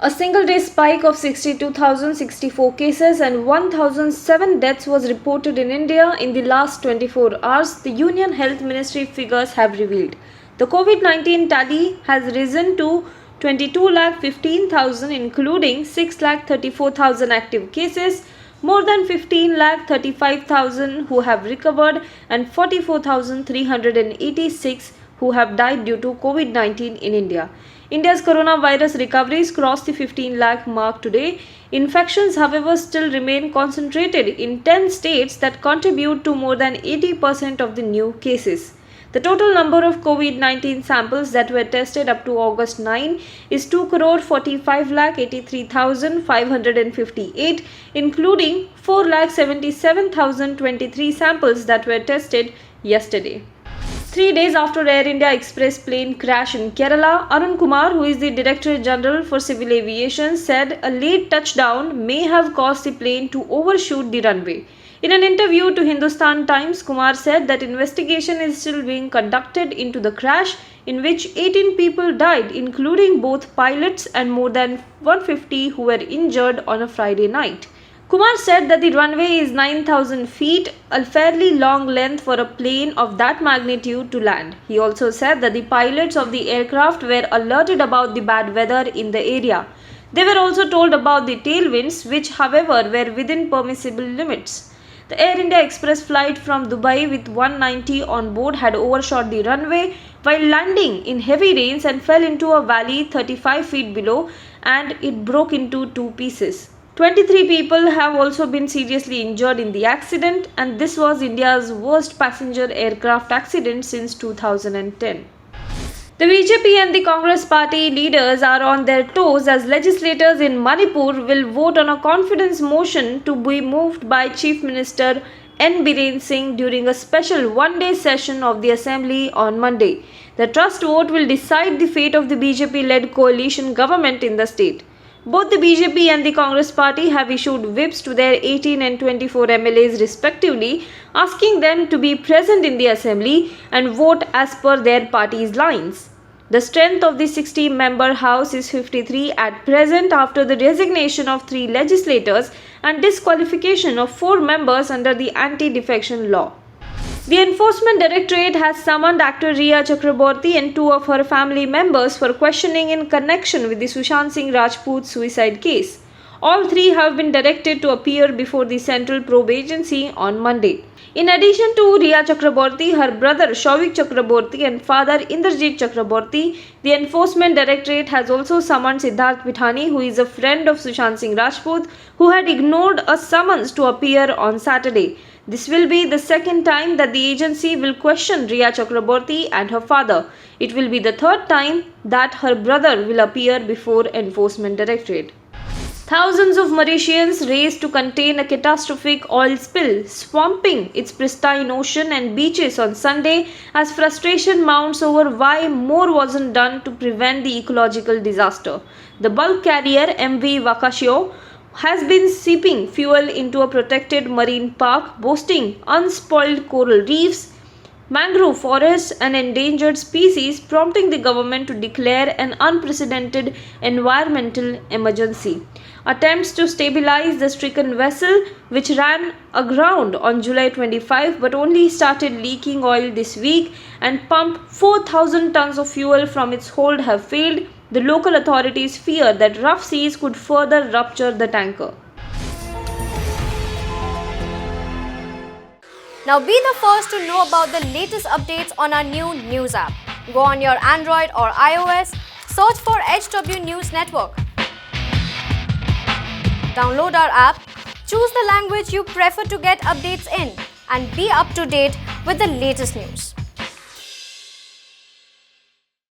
A single-day spike of 62,064 cases and 1,007 deaths was reported in India in the last 24 hours, the Union Health Ministry figures have revealed. The COVID-19 tally has risen to 22,15,000, including 6,34,000 active cases, more than 15,35,000 who have recovered, and 44,386 who have died due to COVID-19 in India. India's coronavirus recoveries crossed the 15 lakh mark today. Infections, however, still remain concentrated in 10 states that contribute to more than 80% of the new cases. The total number of COVID-19 samples that were tested up to August 9 is 2,45,83,558, including 4,77,023 samples that were tested yesterday. 3 days after Air India Express plane crash in Kerala, Arun Kumar, who is the Director General for Civil Aviation, said a late touchdown may have caused the plane to overshoot the runway. In an interview to Hindustan Times, Kumar said that investigation is still being conducted into the crash, in which 18 people died, including both pilots and more than 150 who were injured on a Friday night. Kumar said that the runway is 9,000 feet, a fairly long length for a plane of that magnitude to land. He also said that the pilots of the aircraft were alerted about the bad weather in the area. They were also told about the tailwinds, which, however, were within permissible limits. The Air India Express flight from Dubai with 190 on board had overshot the runway while landing in heavy rains and fell into a valley 35 feet below, and it broke into two pieces. 23 people have also been seriously injured in the accident, and this was India's worst passenger aircraft accident since 2010. The BJP and the Congress party leaders are on their toes as legislators in Manipur will vote on a confidence motion to be moved by Chief Minister N. Biren Singh during a special one-day session of the Assembly on Monday. The trust vote will decide the fate of the BJP-led coalition government in the state. Both the BJP and the Congress party have issued whips to their 18 and 24 MLAs respectively, asking them to be present in the assembly and vote as per their party's lines. The strength of the 60-member House is 53 at present after the resignation of 3 legislators and disqualification of 4 members under the anti-defection law. The Enforcement Directorate has summoned actor Rhea Chakraborty and 2 of her family members for questioning in connection with the Sushant Singh Rajput suicide case. All 3 have been directed to appear before the Central Probe Agency on Monday. In addition to Rhea Chakraborty, her brother Shouvik Chakraborty and father Inderjit Chakraborty, the Enforcement Directorate has also summoned Siddharth Pithani, who is a friend of Sushant Singh Rajput, who had ignored a summons to appear on Saturday. This will be the second time that the agency will question Rhea Chakraborty and her father. It will be the third time that her brother will appear before Enforcement Directorate. Thousands of Mauritians raced to contain a catastrophic oil spill, swamping its pristine ocean and beaches on Sunday as frustration mounts over why more wasn't done to prevent the ecological disaster. The bulk carrier MV Wakashio has been seeping fuel into a protected marine park boasting unspoiled coral reefs, mangrove forests and endangered species, prompting the government to declare an unprecedented environmental emergency. Attempts to stabilize the stricken vessel, which ran aground on July 25 but only started leaking oil this week and pumped 4,000 tons of fuel from its hold, have failed. The local authorities fear that rough seas could further rupture the tanker. Now be the first to know about the latest updates on our new news app. Go on your Android or iOS, search for HW News Network. Download our app, choose the language you prefer to get updates in, and be up to date with the latest news.